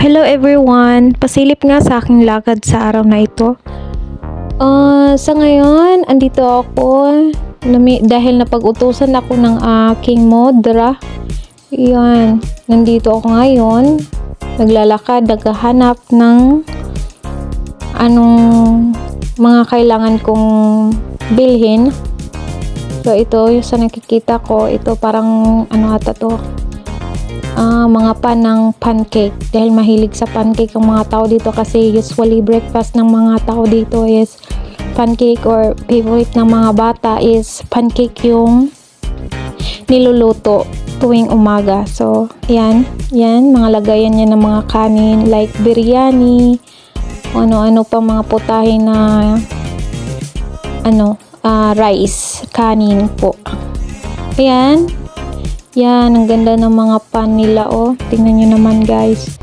Hello everyone! Pasilip nga sa aking lakad sa araw na ito. Sa ngayon, andito ako dahil napag-utusan ako ng aking modra. Yan, nandito ako ngayon. Naglalakad, naghahanap ng anong mga kailangan kong bilhin. So ito, yung sa nakikita ko, ito parang ata to. Mga pan ng pancake dahil mahilig sa pancake ang mga tao dito kasi usually breakfast ng mga tao dito is pancake or favorite ng mga bata is pancake yung niluluto tuwing umaga. So yan mga lagayan niya ng mga kanin like biryani, ano-ano pa mga putahe na rice, kanin po. Yan, ang ganda ng mga pan nila, oh. Tingnan nyo naman, guys.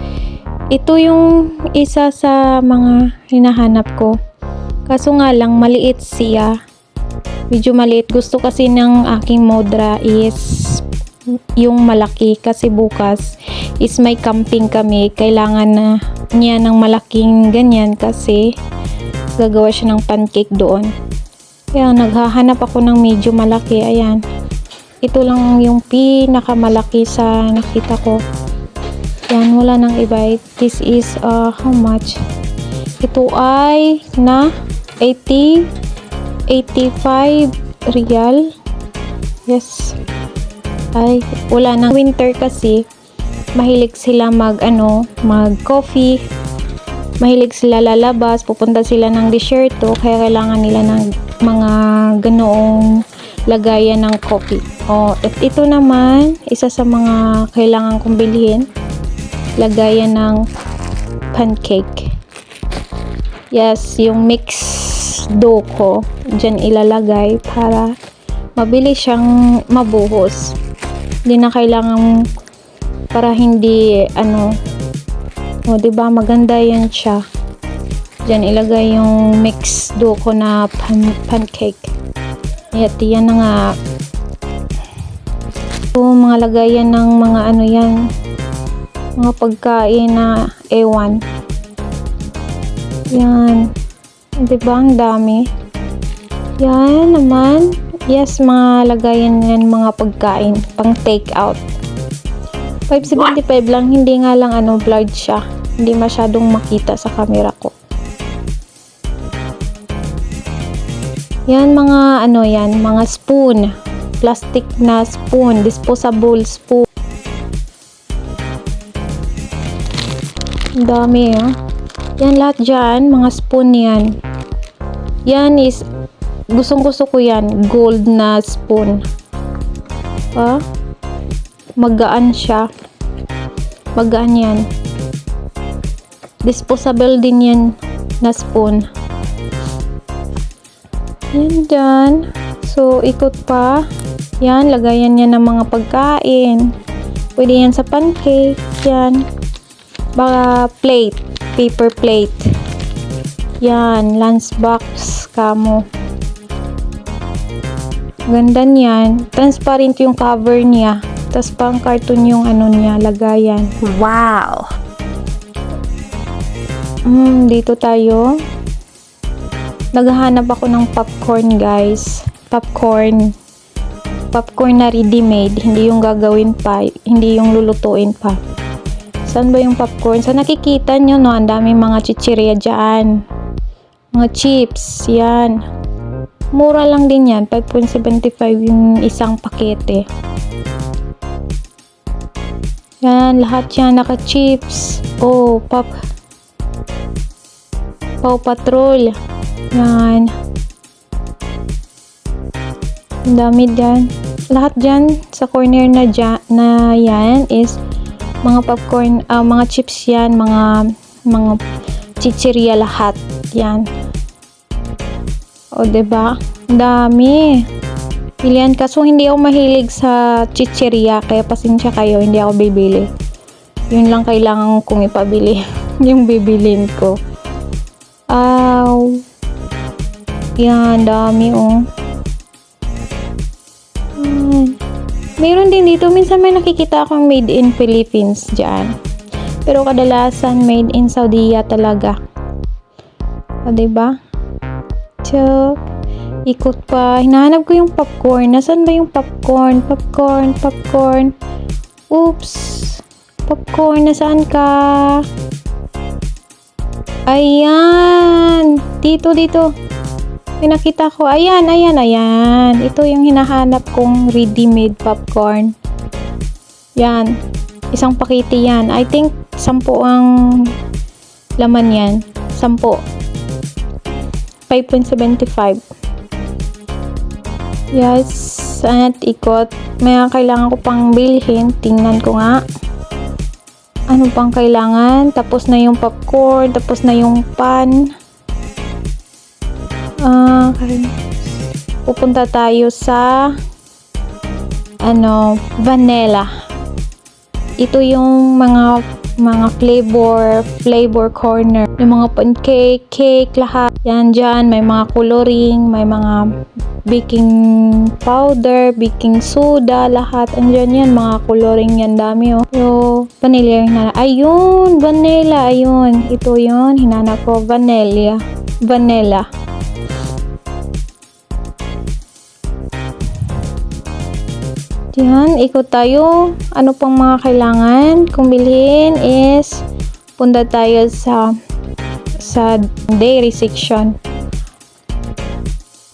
Ito yung isa sa mga hinahanap ko. Kaso nga lang, maliit siya. Medyo maliit. Gusto kasi ng aking modra is yung malaki. Kasi bukas is may camping kami. Kailangan na niya ng malaking ganyan kasi gagawa siya ng pancake doon. Kaya naghahanap ako ng medyo malaki. Ayan. Ito lang yung pinakamalaki sa nakita ko. Yan, wala nang iba. This is how much? Ito ay na 85 real. Yes. Ay, wala nang winter kasi. Mahilig sila mag coffee. Mahilig sila lalabas, pupunta sila ng desierto, kaya kailangan nila ng mga ganoong lagayan ng coffee. At ito naman, isa sa mga kailangan kong bilhin, lagayan ng pancake. Yes, yung mix dough ko, dyan ilalagay para mabilis siyang mabuhos. Hindi na kailangan para hindi diba maganda yan siya. Dyan ilagay yung mix dough ko na pancake. At yan na nga. Ito, mga lagayan ng mga mga pagkain na ewan. Yan. Diba ang dami? Yan naman. Yes, mga lagayan yan mga pagkain. Pang take out. 5.75 lang. Hindi nga lang blurred siya. Hindi masyadong makita sa camera ko. Yan mga mga spoon. Plastic na spoon, disposable spoon. Ang dami, Yan lahat dyan, mga spoon yan. Yan is, gustong-gusto ko yan, gold na spoon. Magaan siya. Magaan yan. Disposable din yan na spoon. Yan dyan. So, ikot pa. Yan, lagayan niya ng mga pagkain. Pwede yan sa pancake. Yan. Baka plate. Paper plate. Yan, lunchbox kamo. Ganda niyan. Transparent yung cover niya. Tapos pang carton yung niya, lagayan. Wow! Dito tayo. Naghahanap ako ng popcorn, guys. Popcorn na ready-made, hindi yung gagawin pa, hindi yung lulutuin pa. Saan ba yung popcorn? Sa nakikita nyo, ang daming mga chichirya dyan. Mga chips, yan. Mura lang din yan, 5.75 yung isang pakete. Yan, lahat yan, naka-chips. Paw Patrol. Yan. Ang dami dyan. Lahat dyan sa corner na yan is mga popcorn, mga chips yan, mga chichirya lahat. Yan. Diba? Ang dami. Pilihan. Kaso hindi ako mahilig sa chichirya, kaya pasensya kayo, hindi ako bibili. Yun lang kailangan kong ipabili. Yung bibilin ko. Yan, dami Mayroon din dito, minsan may nakikita akong made in Philippines dyan. Pero kadalasan made in Saudiya talaga. O, diba? Chok. Ikot pa. Hinahanap ko yung popcorn. Nasaan ba yung popcorn? Popcorn. Oops. Popcorn, nasaan ka? Ayan. Dito. May nakita ko. Ayan. Ito yung hinahanap kong ready-made popcorn. Yan. Isang pakete yan. I think 10 ang laman yan. 10. 5.75. Yes. At ikot. May kailangan ko pang bilhin. Tingnan ko nga. Ano pang kailangan? Tapos na yung popcorn. Tapos na yung pan. Pupunta tayo sa vanilla. Ito yung mga flavor corner. Yung mga pancake, cake, lahat. Yan dyan. May mga coloring, may mga baking powder, baking soda, lahat. Andyan yan. Mga coloring yan. Dami, oh. So, vanilla yung hinanap. Ayun! Vanilla. Ayun. Ito yun. Hinanap ko. Vanilla. Yan, ikot tayo. Ano pang mga kailangan kung bilhin is punta tayo sa dairy section.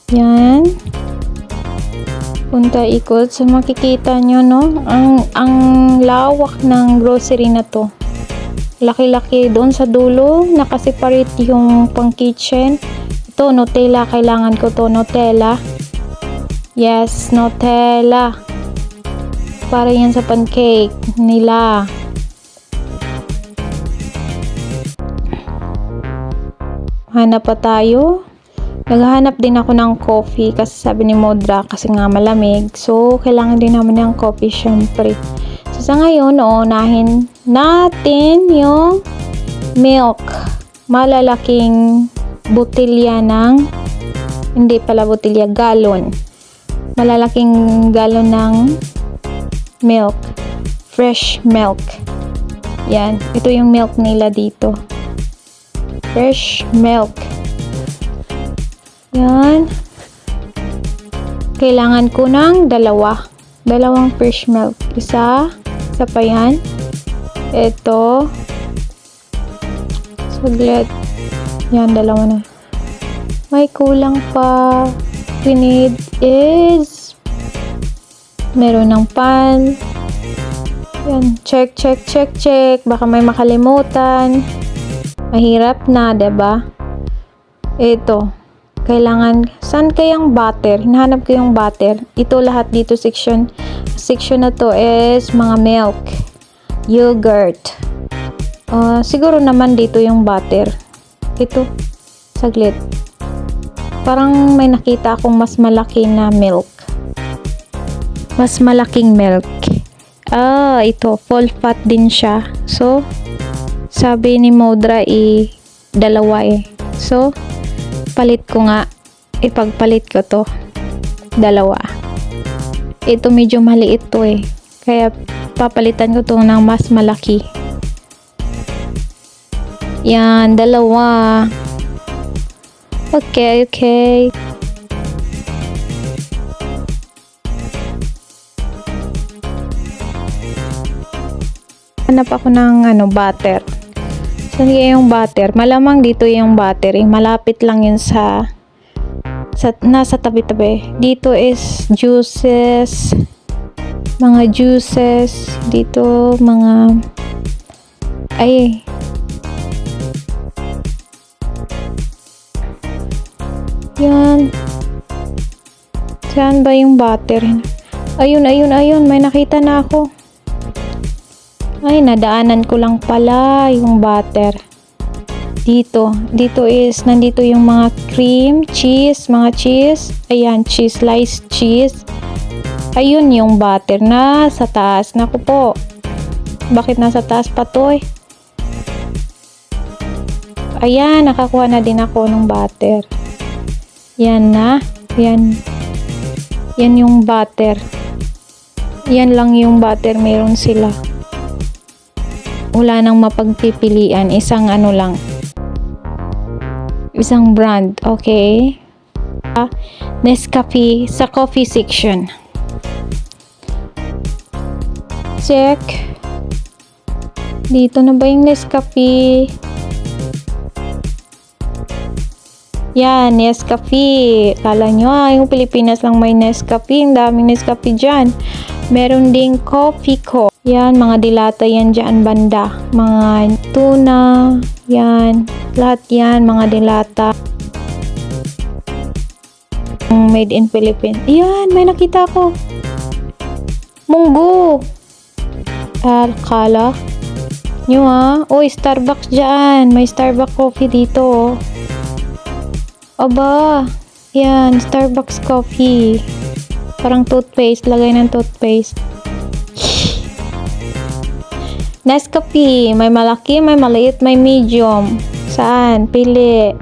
Yan. Punta ikot. So makikita nyo, no? Ang lawak ng grocery na to. Laki-laki doon sa dulo. Nakaseparate yung pang kitchen. Ito, Nutella. Kailangan ko to, Nutella. Yes, Nutella. Para yan sa pancake nila. Hanap pa tayo. Naghahanap din ako ng coffee kasi sabi ni Modra kasi nga malamig. So, kailangan din naman ng coffee syempre. So, sa ngayon, uunahin natin yung milk. Malalaking botilya ng galon. Malalaking galon ng milk. Fresh milk. Yan. Ito yung milk nila dito. Fresh milk. Yan. Kailangan ko ng dalawang fresh milk. Isa pa yan. Ito. Saglit. Yan, dalawa na. May kulang pa. We need is meron ng pan. Yan. Check. Baka may makalimutan. Mahirap na, diba? Ito. Kailangan, saan kayang butter? Hinahanap ko yung butter. Ito lahat dito section. Section na to is mga milk. Yogurt. Siguro naman dito yung butter. Ito. Saglit. Parang may nakita akong mas malaki na milk. Mas malaking milk. Ito. Full fat din siya. So, sabi ni Modra dalawa eh. So, palit ko nga. Ipagpalit ko to. Dalawa. Ito medyo maliit to eh. Kaya, papalitan ko to ng mas malaki. Yan. Dalawa. Okay. Hanap ako ng butter. Saan yung butter? Malamang dito yung butter. Malapit lang yun sa nasa tabi-tabi. Dito is juices. Mga juices. Dito mga yan. Saan ba yung butter? Ayun. May nakita na ako. Nadaanan ko lang pala yung butter. Dito is, nandito yung mga cream, cheese, mga cheese. Ayan, cheese, sliced cheese. Ayun yung butter na sa taas. Naku po. Bakit nasa taas pa to eh? Ayan, nakakuha na din ako ng butter. Yan na. Yan yung butter. Yan lang yung butter meron sila. wala nang mapagpipilian. Isang ano lang. Isang brand. Okay. Nescafe sa coffee section. Check. Dito na ba yung Nescafe? Yan, Nescafe. Kala nyo yung Pilipinas lang may Nescafe. Ang daming Nescafe dyan. Meron ding Coffee Co. Yan, mga dilata yan dyan banda. Mga tuna. Yan. Lahat yan, mga dilata. Made in Philippines. Yan, may nakita ko. Munggo. Kala. Nyo Uy, Starbucks dyan. May Starbucks coffee dito. Aba. Yan, Starbucks coffee. Parang toothpaste. Lagay ng toothpaste. Nescafe. May malaki, may maliit, may medium. Saan? Pili.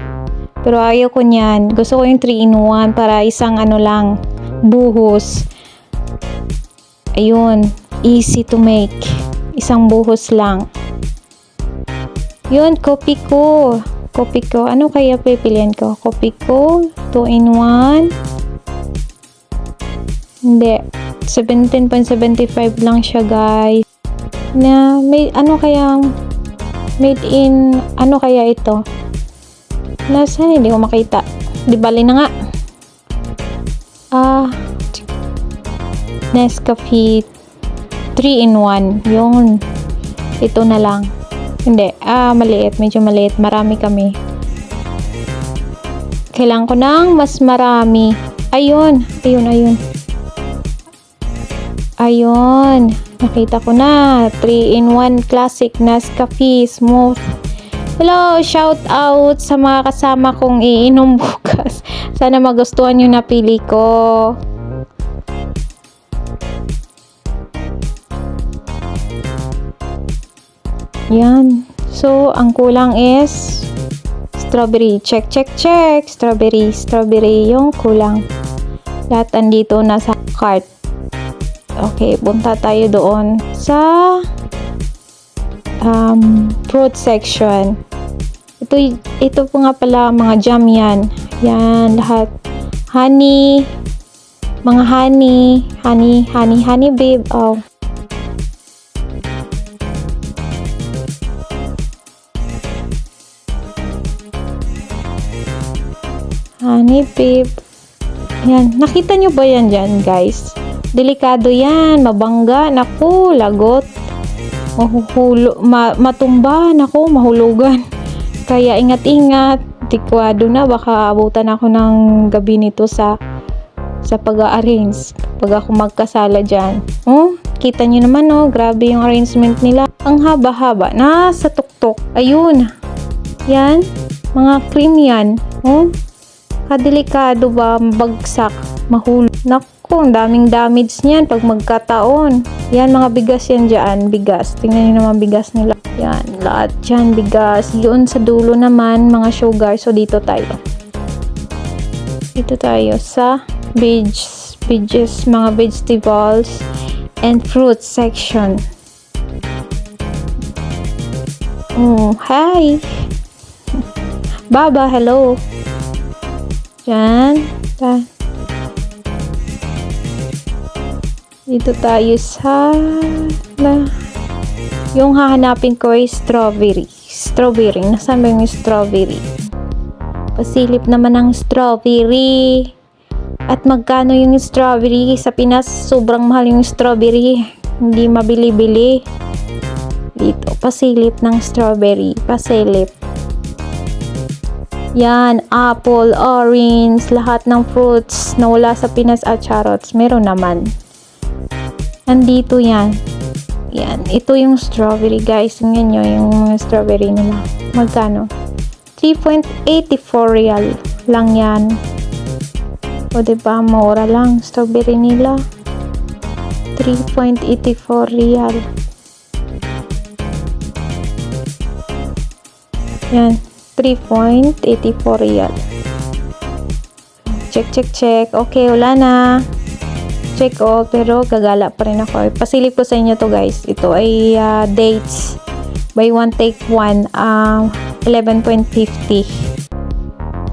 Pero ayaw ko niyan. Gusto ko yung 3-in-1 para isang ano lang. Buhos. Ayun. Easy to make. Isang buhos lang. Yun, Coffee Co. Coffee Co. Ano kaya pipilian ko? Coffee Co. 2-in-1. Hindi. 17.75 lang siya, guys. Na may ano kaya made in ano kaya ito? Nasaan? Hindi ko makita. Di bali na nga. Nescafe 3-in-1. Yun. Ito na lang. Hindi. Maliit. Medyo maliit. Marami kami. Kailangan ko ng mas marami. Ayun. Ayun. Nakita ko na. 3-in-1 classic Nescafe smooth. Hello, shout out sa mga kasama kong iinom bukas. Sana magustuhan yung napili ko. Yan. So, ang kulang is strawberry. Check. Strawberry yung kulang. Lahat andito na sa cart. Okay, punta tayo doon sa fruit section. Ito po nga pala mga jam yan. Yan, lahat. Honey. Mga honey babe. Oh. Honey babe. Yan. Nakita nyo ba yan dyan, guys? Delikado yan. Mabangga. Naku, lagot. Matumba. Naku, mahulugan. Kaya ingat-ingat. Tikwado na. Baka abutan ako ng gabi nito sa pag-a-arrange. Pag ako magkasala dyan. Kita nyo naman, grabe yung arrangement nila. Ang haba-haba. Nasa tuktok. Ayun. Yan. Mga cream yan. Kadelikado ba, bagsak, mahulog. Naku, ang daming damage niyan pag magkataon. Yan, mga bigas yan dyan, bigas. Tingnan nyo naman bigas nila. Yan, lahat dyan, bigas. Yun sa dulo naman, mga sugar. So, dito tayo. Dito tayo sa veggies, mga vegetables, and fruit section. Hi! Baba, hello! Diyan. Dito tayo sa yung hahanapin ko ay strawberry. Nasaan ba yung strawberry? Pasilip naman ang strawberry. At magkano yung strawberry? Sa Pinas, sobrang mahal yung strawberry. Hindi mabili-bili. Dito, pasilip ng strawberry. Pasilip. Yan, apple, orange, lahat ng fruits na wala sa Pinas at charots. Meron naman. Nandito yan. Yan, ito yung strawberry, guys. Tingnan nyo yung mga strawberry nila. Magkano? 3.84 real lang yan. O diba, mura lang. Strawberry nila. 3.84 real. Yan. 3.84 real. Check. Okay, wala na. Check all, pero gagala pa rin ako. Pasilip ko sa inyo to, guys. Ito ay dates. Buy one take one, 11.50.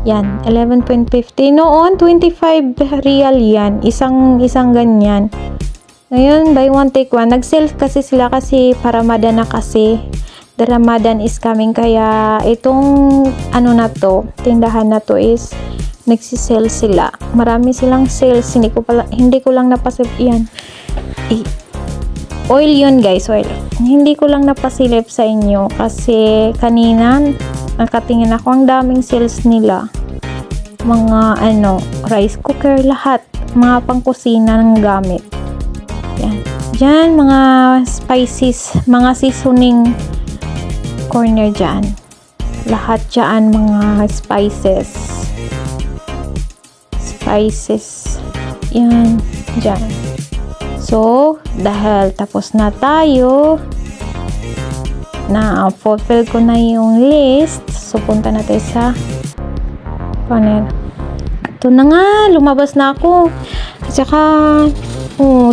Yan, 11.50. Noon, 25 real yan. Isang ganyan. Ngayon, buy one take one. Nag-sale kasi sila kasi para Ramadan na kasi. The Ramadan is coming. Kaya itong ano na to, tindahan na to is nagsisale sila. Marami silang sales. Hindi ko lang napasilip yan. Oil yun guys, oil. Hindi ko lang napasilip sa inyo kasi kanina nakatingin ako, ang daming sales nila. Mga rice cooker, lahat. Mga pangkusina ng gamit. Yan. Diyan, mga spices, mga seasoning corner dyan. Lahat dyan, mga spices. Yan, dyan. So, dahil tapos na tayo, na fulfill ko na yung list. So, punta na tayo sa panel. Ito na nga, lumabas na ako. At saka,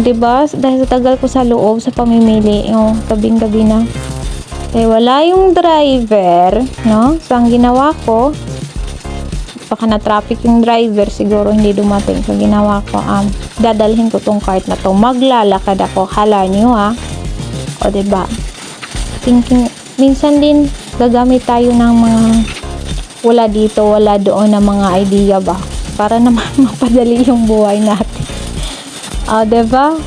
diba? Dahil sa tagal ko sa loob, sa pamimili, yung gabing-gabi na. Eh, wala yung driver, no? So, ang ginawa ko, baka na-traffic yung driver, siguro hindi dumating. So, ginawa ko, dadalhin ko tong cart na to. Maglalakad ako. Hala nyo, O, diba? Thinking, minsan din, gagamit tayo ng mga wala dito, wala doon na mga idea ba? Para naman mapadali yung buhay natin. Diba?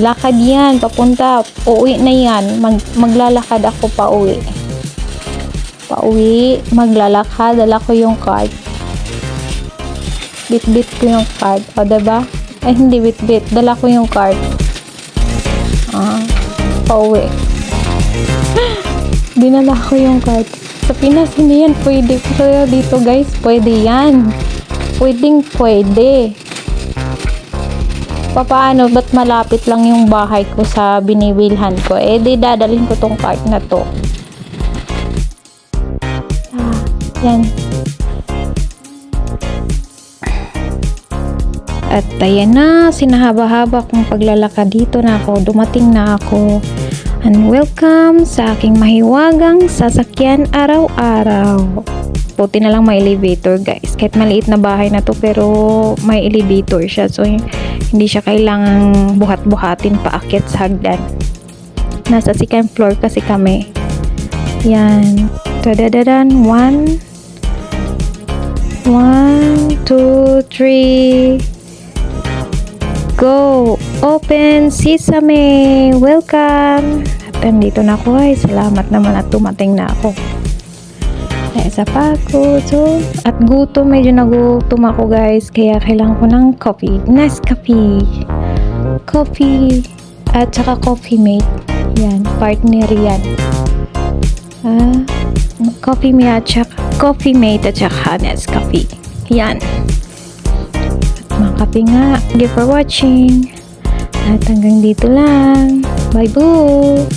Lakad yan, papunta, uuwi na yan. Maglalakad ako pa uwi. Maglalakad, dala ko yung card. Bit-bit ko yung card. Diba? Ay, hindi bit-bit. Dala ko yung card. Pauwi. Dinala ko yung card. Sa Pinas, hindi yan pwede. Pero dito guys, pwede yan. Pwede. Paano? Ba't malapit lang yung bahay ko sa binibilhan ko? Di dadalhin ko tong card na to. Yan. At ayan na, sinahaba-haba kong paglalakad dito na ako. Dumating na ako. And welcome sa aking mahiwagang sasakyan araw-araw. Buti na lang may elevator guys. Kahit maliit na bahay na to pero may elevator siya. So hindi siya kailangang buhat-buhatin paakyat sa hagdan. Nasa second floor kasi kami. Yan. Tadadadan. 1, 2, 3. Go! Open sesame! Welcome! At andito na ako ay. Salamat naman at tumating na ako. Isa pa ako. At gutom. Medyo nagutom ako guys. Kaya kailangan ko ng coffee. Nescafe. Coffee. At saka coffee mate. Yan. Partner yan. Coffee mate at saka Nescafe. Yan. Mga kape nga. Thank you for watching. At hanggang dito lang. Bye boo!